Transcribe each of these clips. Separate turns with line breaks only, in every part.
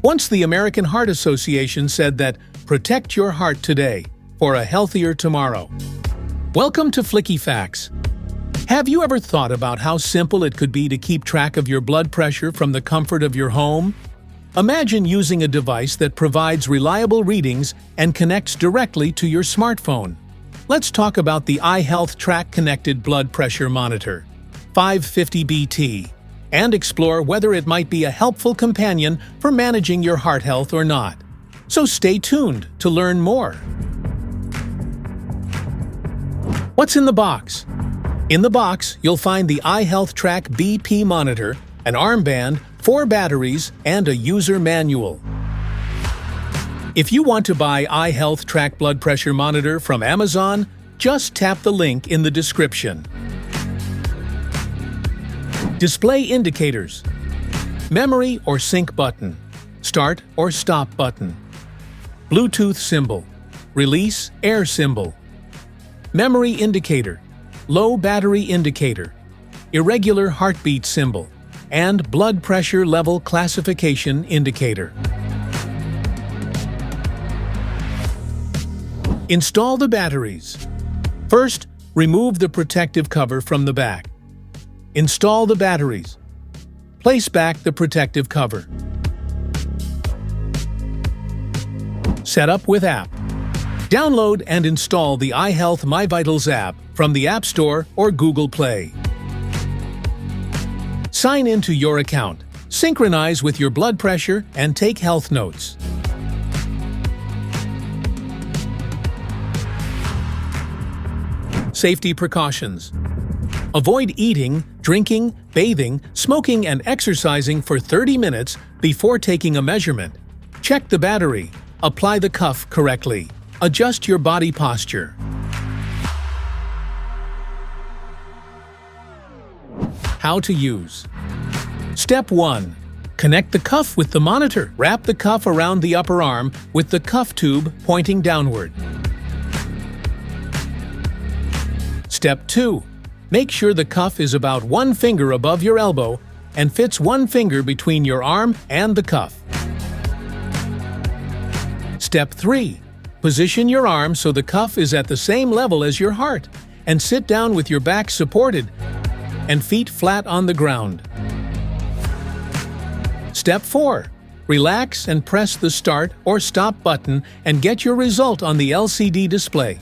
Once the American Heart Association said that protect your heart today for a healthier tomorrow. Welcome to Flicky Facts. Have you ever thought about how simple it could be to keep track of your blood pressure from the comfort of your home? Imagine using a device that provides reliable readings and connects directly to your smartphone. Let's talk about the iHealth Track Connected Blood Pressure Monitor, 550BT, and explore whether it might be a helpful companion for managing your heart health or not. So stay tuned to learn more. What's in the box? In the box, you'll find the iHealth Track BP monitor, an armband, 4 batteries, and a user manual. If you want to buy iHealth Track Blood Pressure Monitor from Amazon, just tap the link in the description. Display indicators. Memory or sync button. Start or stop button. Bluetooth symbol. Release air symbol. Memory indicator. Low battery indicator. Irregular heartbeat symbol. And blood pressure level classification indicator. Install the batteries. First, remove the protective cover from the back. Install the batteries. Place back the protective cover. Set up with app. Download and install the iHealth MyVitals app from the App Store or Google Play. Sign into your account, synchronize with your blood pressure, and take health notes. Safety precautions. Avoid eating, drinking, bathing, smoking, and exercising for 30 minutes before taking a measurement. Check the battery. Apply the cuff correctly. Adjust your body posture. How to use. Step 1. Connect the cuff with the monitor. Wrap the cuff around the upper arm with the cuff tube pointing downward. Step 2. Make sure the cuff is about 1 finger above your elbow and fits 1 finger between your arm and the cuff. Step 3. Position your arm so the cuff is at the same level as your heart and sit down with your back supported and feet flat on the ground. Step 4. Relax and press the start or stop button and get your result on the LCD display.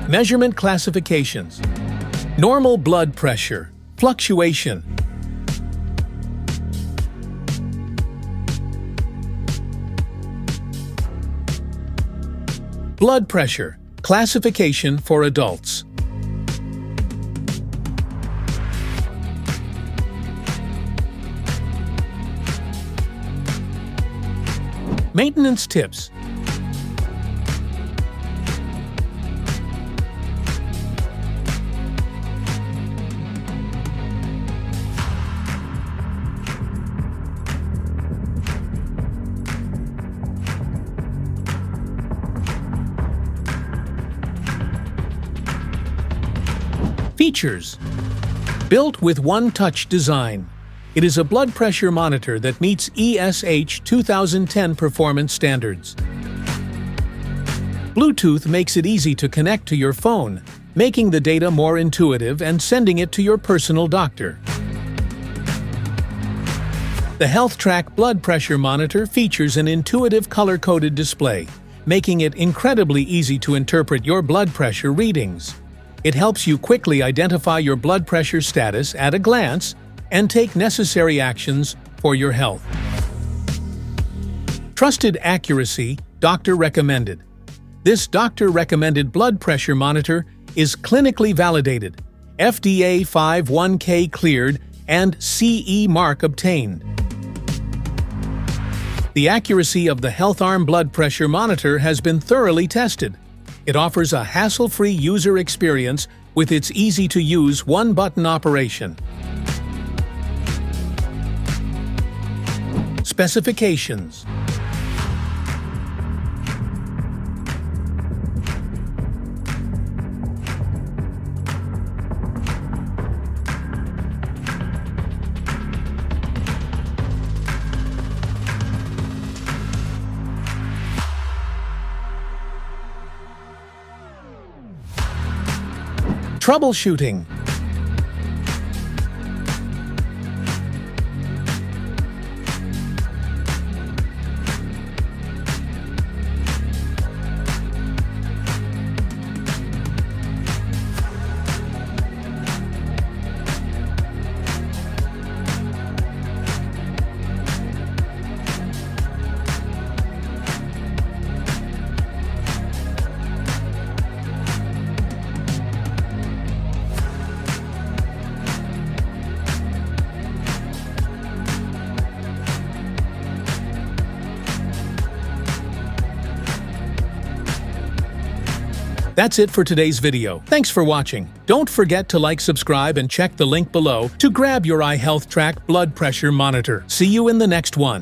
Measurement classifications. Normal blood pressure. Fluctuation. Blood pressure. Classification for adults. Maintenance tips. Features. Built with one-touch design. It is a blood pressure monitor that meets ESH 2010 performance standards. Bluetooth makes it easy to connect to your phone, making the data more intuitive and sending it to your personal doctor. The HealthTrack blood pressure monitor features an intuitive color-coded display, making it incredibly easy to interpret your blood pressure readings. It helps you quickly identify your blood pressure status at a glance and take necessary actions for your health. Trusted accuracy, doctor recommended. This doctor-recommended blood pressure monitor is clinically validated, FDA 510(k) cleared, and CE mark obtained. The accuracy of the HealthArm blood pressure monitor has been thoroughly tested. It offers a hassle-free user experience with its easy-to-use one-button operation. Specifications. Troubleshooting. That's it for today's video. Thanks for watching. Don't forget to like, subscribe, and check the link below to grab your iHealth Track blood pressure monitor. See you in the next one.